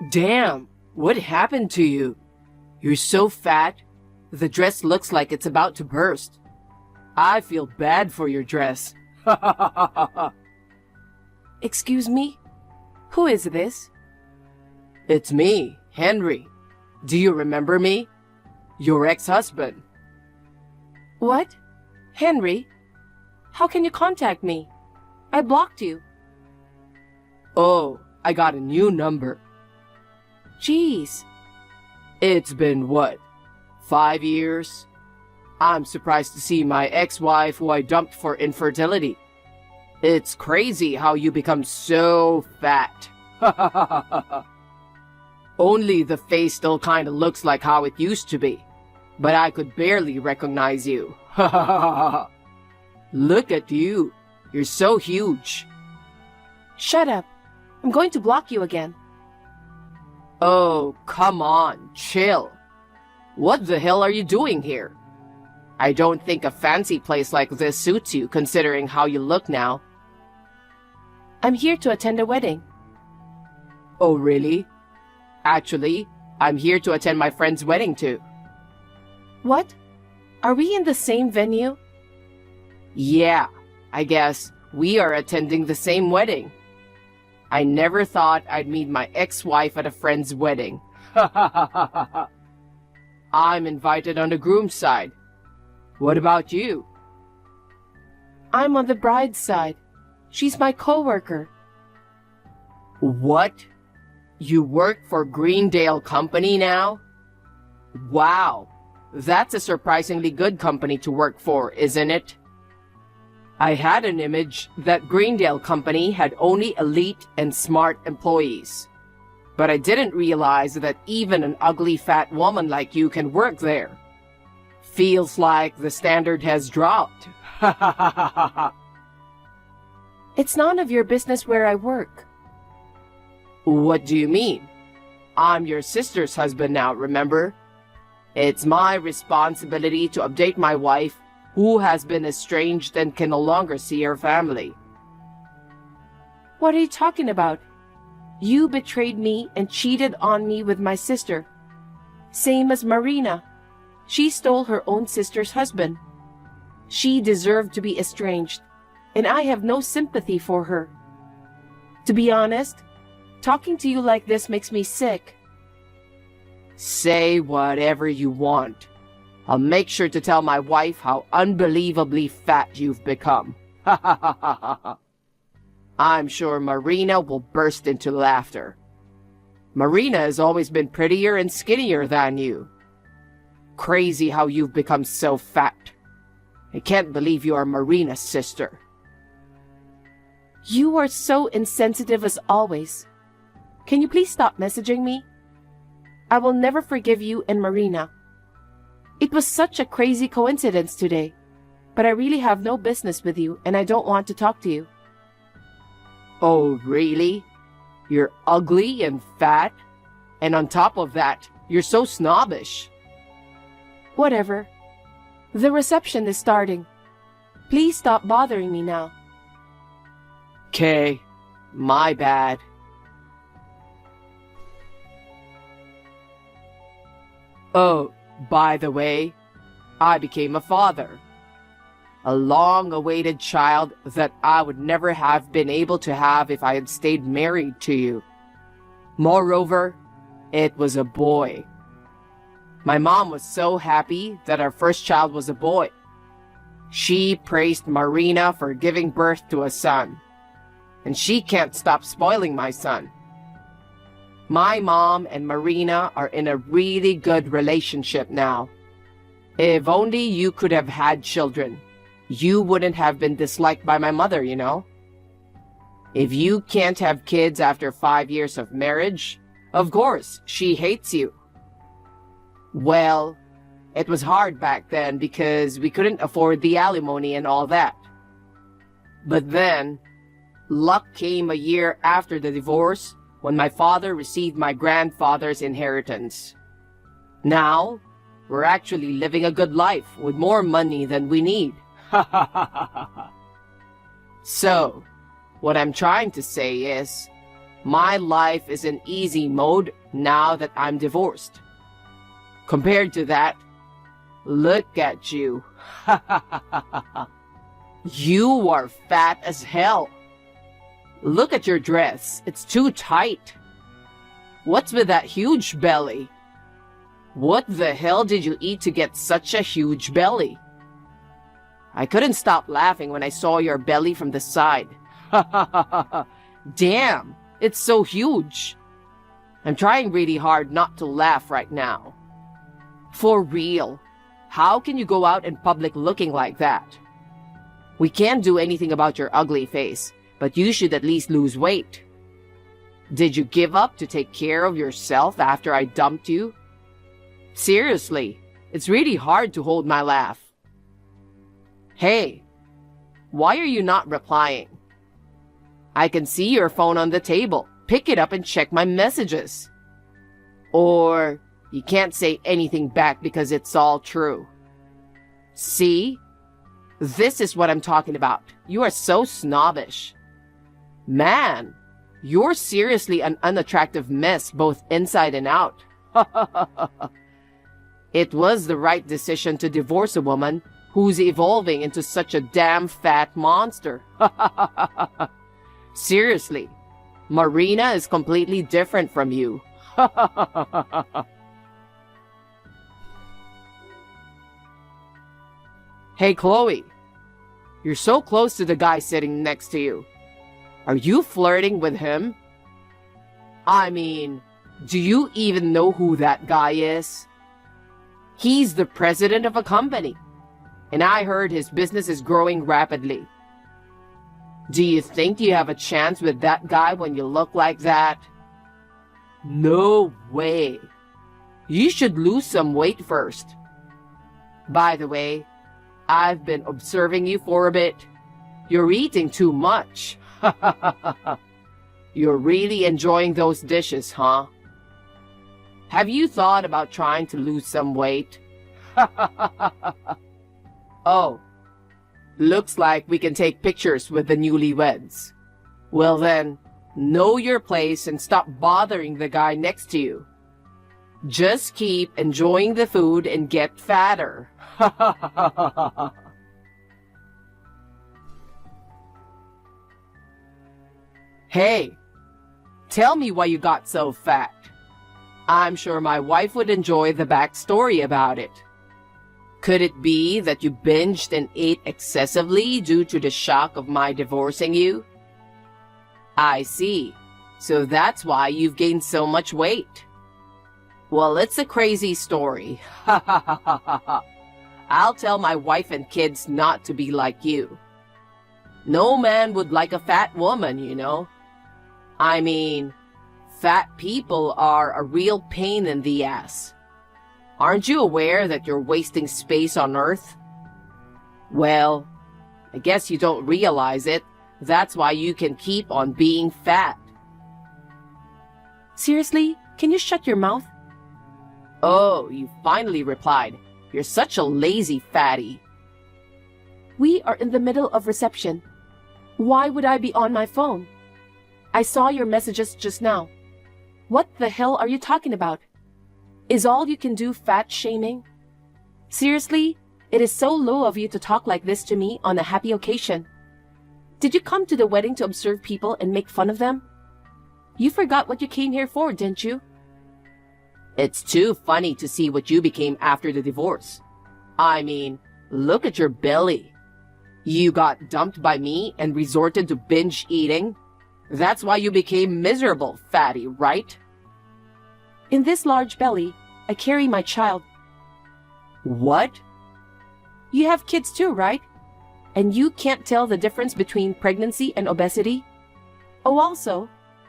Damn, what happened to you? You're so fat, the dress looks like it's about to burst. I feel bad for your dress. Excuse me? Who is this? It's me, Henry. Do you remember me? Your ex-husband. What? Henry? How can you contact me? I blocked you. Oh, I got a new number. Jeez. It's been what? 5 years? I'm surprised to see my ex-wife who I dumped for infertility. It's crazy how you become so fat. Only the face still kinda looks like how it used to be. But I could barely recognize you. Look at you. You're so huge. Shut up. I'm going to block you again. Oh, come on, chill. What the hell are you doing here? I don't think a fancy place like this suits you, considering how you look now. I'm here to attend a wedding. Oh, really? Actually, I'm here to attend my friend's wedding too. What? Are we in the same venue? Yeah, I guess we are attending the same wedding. I never thought I'd meet my ex-wife at a friend's wedding. I'm invited on the groom's side. What about you? I'm on the bride's side. She's my coworker. What? You work for Greendale Company now? Wow, that's a surprisingly good company to work for, isn't it? I had an image that Greendale Company had only elite and smart employees. But I didn't realize that even an ugly fat woman like you can work there. Feels like the standard has dropped. It's none of your business where I work. What do you mean? I'm your sister's husband now, remember? It's my responsibility to update my wife, who has been estranged and can no longer see her family. What are you talking about? You betrayed me and cheated on me with my sister. Same as Marina. She stole her own sister's husband. She deserved to be estranged, and I have no sympathy for her. To be honest, talking to you like this makes me sick. Say whatever you want. I'll make sure to tell my wife how unbelievably fat you've become. I'm sure Marina will burst into laughter. Marina has always been prettier and skinnier than you. Crazy how you've become so fat. I can't believe you are Marina's sister. You are so insensitive as always. Can you please stop messaging me? I will never forgive you and Marina. It was such a crazy coincidence today, but I really have no business with you and I don't want to talk to you. Oh, really? You're ugly and fat? And on top of that, you're so snobbish. Whatever. The reception is starting. Please stop bothering me now. Okay, my bad. Oh, by the way, I became a father. A long-awaited child that I would never have been able to have if I had stayed married to you. Moreover, it was a boy. My mom was so happy that our first child was a boy. She praised Marina for giving birth to a son. And she can't stop spoiling my son. My mom and Marina are in a really good relationship now. If only you could have had children, you wouldn't have been disliked by my mother, you know? If you can't have kids after 5 years of marriage, of course, she hates you. Well, it was hard back then because we couldn't afford the alimony and all that. But then, luck came a year after the divorce when my father received my grandfather's inheritance. Now, we're actually living a good life with more money than we need. So, what I'm trying to say is, My life is in easy mode now that I'm divorced. Compared to that, look at you. You are fat as hell. Look at your dress. It's too tight. What's with that huge belly? What the hell did you eat to get such a huge belly? I couldn't stop laughing when I saw your belly from the side. Damn, it's so huge. I'm trying really hard not to laugh right now. For real, how can you go out in public looking like that? We can't do anything about your ugly face, but you should at least lose weight. Did you give up to take care of yourself after I dumped you? Seriously, it's really hard to hold my laugh. Hey, why are you not replying? I can see your phone on the table. Pick it up and check my messages. Or you can't say anything back because it's all true. See? This is what I'm talking about. You are so snobbish. Man, you're seriously an unattractive mess both inside and out. It was the right decision to divorce a woman who's evolving into such a damn fat monster. Seriously, Marina is completely different from you. Hey, Chloe. You're so close to the guy sitting next to you. Are you flirting with him? I mean, do you even know who that guy is? He's the president of a company, and I heard his business is growing rapidly. Do you think you have a chance with that guy when you look like that? No way. You should lose some weight first. By the way, I've been observing you for a bit. You're eating too much. You're really enjoying those dishes, huh? Have you thought about trying to lose some weight? Oh, looks like we can take pictures with the newlyweds. Well then, know your place and stop bothering the guy next to you. Just keep enjoying the food and get fatter. Hey, tell me why you got so fat. I'm sure my wife would enjoy the backstory about it. Could it be that you binged and ate excessively due to the shock of my divorcing you? I see. So that's why you've gained so much weight. Well, it's a crazy story. I'll tell my wife and kids not to be like you. No man would like a fat woman, you know. I mean, fat people are a real pain in the ass. Aren't you aware that you're wasting space on Earth? Well, I guess you don't realize it. That's why you can keep on being fat. Seriously? Can you shut your mouth? Oh, you finally replied. You're such a lazy fatty. We are in the middle of reception. Why would I be on my phone? I saw your messages just now. What the hell are you talking about? Is all you can do fat shaming? Seriously? It is so low of you to talk like this to me on a happy occasion. Did you come to the wedding to observe people and make fun of them? You forgot what you came here for, didn't you? It's too funny to see what you became after the divorce. I mean, look at your belly. You got dumped by me and resorted to binge eating? That's why you became miserable, fatty, right? In this large belly, I carry my child. What? You have kids too, right? And you can't tell the difference between pregnancy and obesity? Oh, also,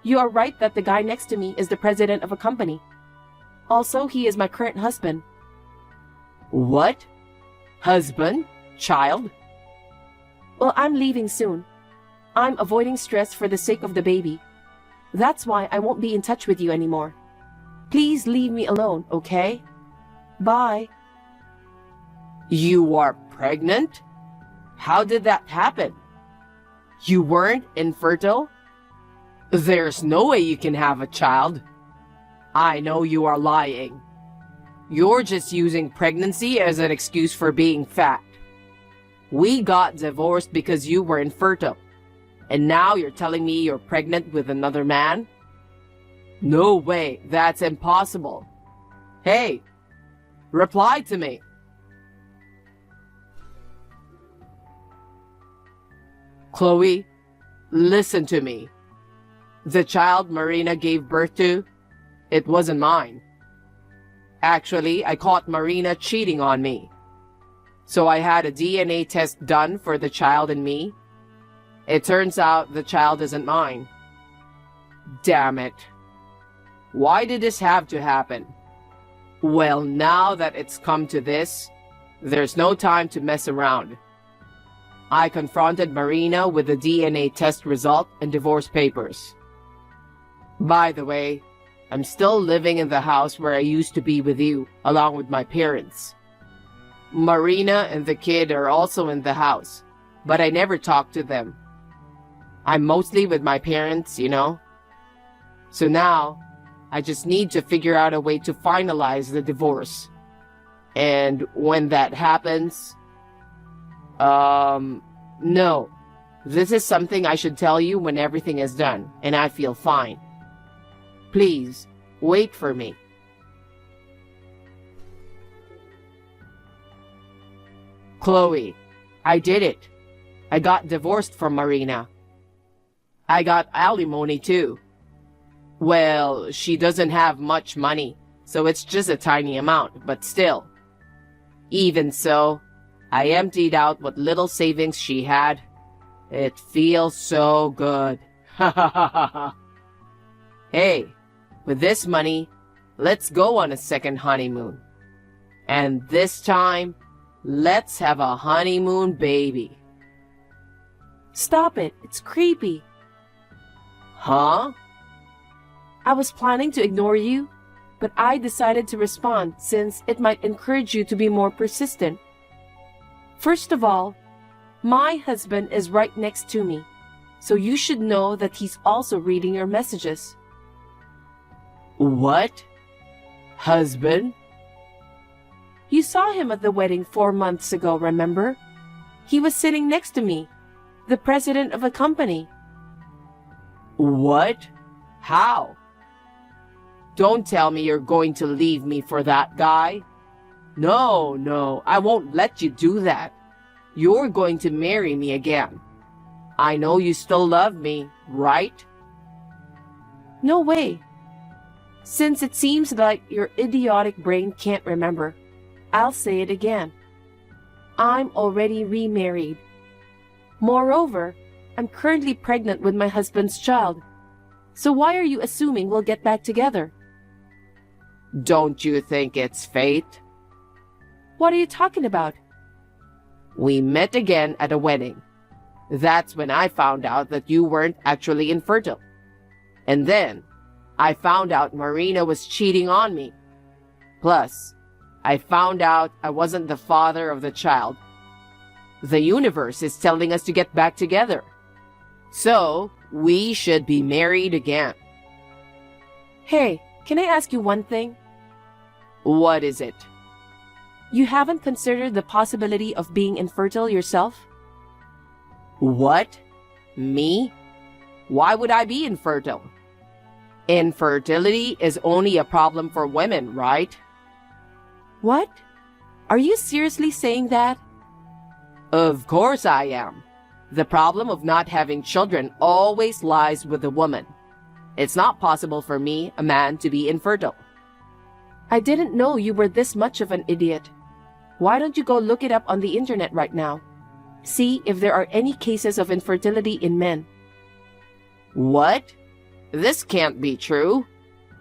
you are right that the guy next to me is the president of a company. Also, he is my current husband. What? Husband? Child? Well, I'm leaving soon. I'm avoiding stress for the sake of the baby. That's why I won't be in touch with you anymore. Please leave me alone, okay? Bye. You are pregnant? How did that happen? You weren't infertile? There's no way you can have a child. I know you are lying. You're just using pregnancy as an excuse for being fat. We got divorced because you were infertile. And now you're telling me you're pregnant with another man? No way, that's impossible. Hey, reply to me. Chloe, listen to me. The child Marina gave birth to, it wasn't mine. Actually, I caught Marina cheating on me. So I had a DNA test done for the child and me. It turns out the child isn't mine. Damn it. Why did this have to happen? Well, now that it's come to this, there's no time to mess around. I confronted Marina with the DNA test result and divorce papers. By the way, I'm still living in the house where I used to be with you, along with my parents. Marina and the kid are also in the house, but I never talk to them. I'm mostly with my parents, you know? So now, I just need to figure out a way to finalize the divorce. And when that happens... No. This is something I should tell you when everything is done, and I feel fine. Please, wait for me. Chloe, I did it. I got divorced from Marina. I got alimony too. Well, she doesn't have much money, so it's just a tiny amount, but still. Even so, I emptied out what little savings she had. It feels so good. Ha ha ha ha ha. Hey, with this money, let's go on a second honeymoon. And this time, let's have a honeymoon baby. Stop it, it's creepy. Huh? I was planning to ignore you, but I decided to respond since it might encourage you to be more persistent. First of all, my husband is right next to me, so you should know that he's also reading your messages. What? Husband? You saw him at the wedding 4 months ago, remember? He was sitting next to me, the president of a company. What? How? Don't tell me you're going to leave me for that guy. No, I won't let you do that. You're going to marry me again. I know you still love me, right? No way. Since it seems like your idiotic brain can't remember, I'll say it again. I'm already remarried. Moreover, I'm currently pregnant with my husband's child. So why are you assuming we'll get back together? Don't you think it's fate? What are you talking about? We met again at a wedding. That's when I found out that you weren't actually infertile. And then, I found out Marina was cheating on me. Plus, I found out I wasn't the father of the child. The universe is telling us to get back together. So, we should be married again. Hey, can I ask you one thing? What is it? You haven't considered the possibility of being infertile yourself? What? Me? Why would I be infertile? Infertility is only a problem for women, right? What? Are you seriously saying that? Of course I am. The problem of not having children always lies with the woman. It's not possible for me, a man, to be infertile. I didn't know you were this much of an idiot. Why don't you go look it up on the internet right now? See if there are any cases of infertility in men. What? This can't be true.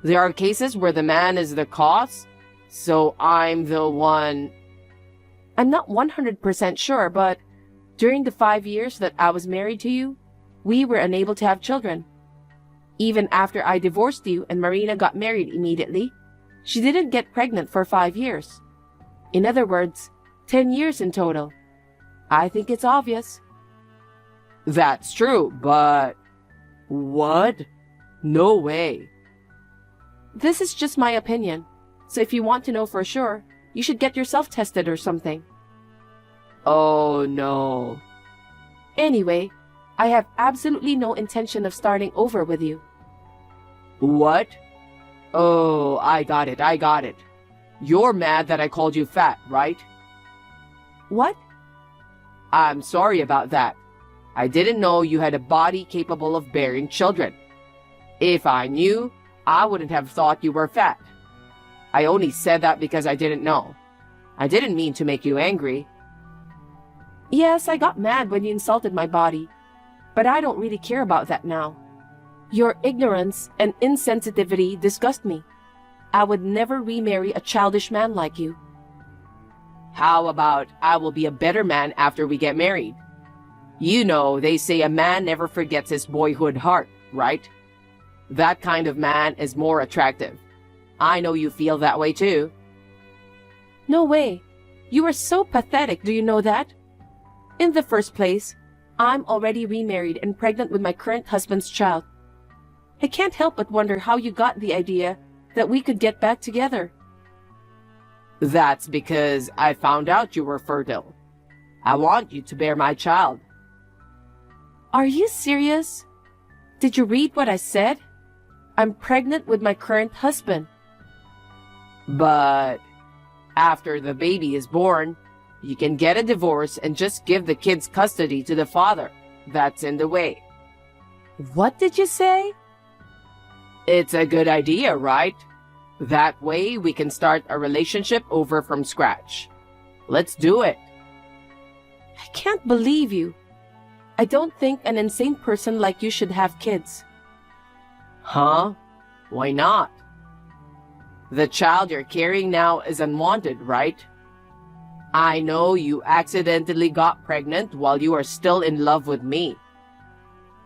There are cases where the man is the cause, so I'm the one... I'm not 100% sure, but during the 5 years that I was married to you, we were unable to have children. Even after I divorced you and Marina got married immediately, she didn't get pregnant for 5 years. In other words, 10 years in total. I think it's obvious. That's true, but... What? No way. This is just my opinion, so if you want to know for sure, you should get yourself tested or something. Oh no. Anyway, I have absolutely no intention of starting over with you. What? Oh, I got it. You're mad that I called you fat, right? What? I'm sorry about that. I didn't know you had a body capable of bearing children. If I knew, I wouldn't have thought you were fat. I only said that because I didn't know. I didn't mean to make you angry. Yes, I got mad when you insulted my body, but I don't really care about that now. Your ignorance and insensitivity disgust me. I would never remarry a childish man like you. How about I will be a better man after we get married? You know, they say a man never forgets his boyhood heart, right? That kind of man is more attractive. I know you feel that way too. No way. You are so pathetic, do you know that? In the first place, I'm already remarried and pregnant with my current husband's child. I can't help but wonder how you got the idea that we could get back together. That's because I found out you were fertile. I want you to bear my child. Are you serious? Did you read what I said? I'm pregnant with my current husband. But after the baby is born, you can get a divorce and just give the kid's custody to the father. That's in the way. What did you say? It's a good idea, right? That way we can start a relationship over from scratch. Let's do it. I can't believe you. I don't think an insane person like you should have kids. Huh? Why not? The child you're carrying now is unwanted, right? I know you accidentally got pregnant while you are still in love with me.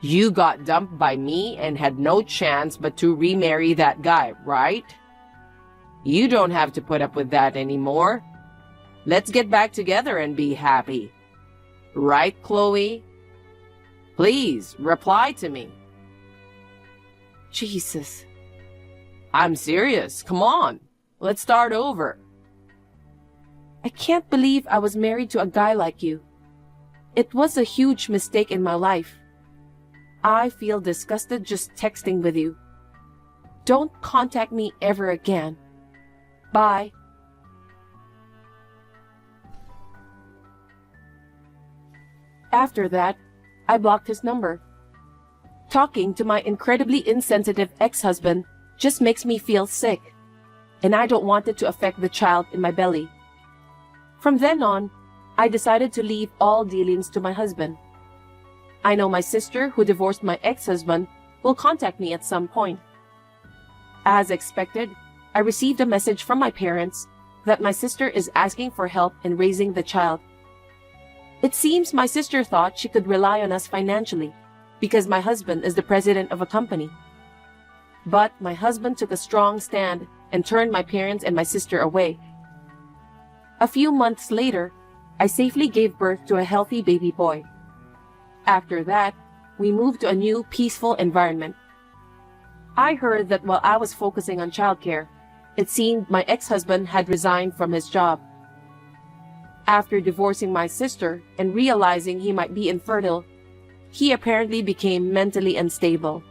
You got dumped by me and had no chance but to remarry that guy, right? You don't have to put up with that anymore. Let's get back together and be happy. Right, Chloe? Please, reply to me. Jesus. I'm serious. Come on. Let's start over. I can't believe I was married to a guy like you. It was a huge mistake in my life. I feel disgusted just texting with you. Don't contact me ever again. Bye. After that, I blocked his number. Talking to my incredibly insensitive ex-husband just makes me feel sick, and I don't want it to affect the child in my belly. From then on, I decided to leave all dealings to my husband. I know my sister, who divorced my ex-husband, will contact me at some point. As expected, I received a message from my parents that my sister is asking for help in raising the child. It seems my sister thought she could rely on us financially because my husband is the president of a company. But my husband took a strong stand and turned my parents and my sister away. A few months later, I safely gave birth to a healthy baby boy. After that, we moved to a new peaceful environment. I heard that while I was focusing on childcare, it seemed my ex-husband had resigned from his job. After divorcing my sister and realizing he might be infertile, he apparently became mentally unstable.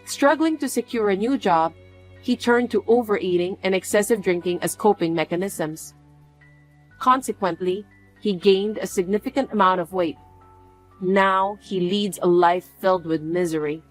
Struggling to secure a new job, he turned to overeating and excessive drinking as coping mechanisms. Consequently, he gained a significant amount of weight. Now he leads a life filled with misery.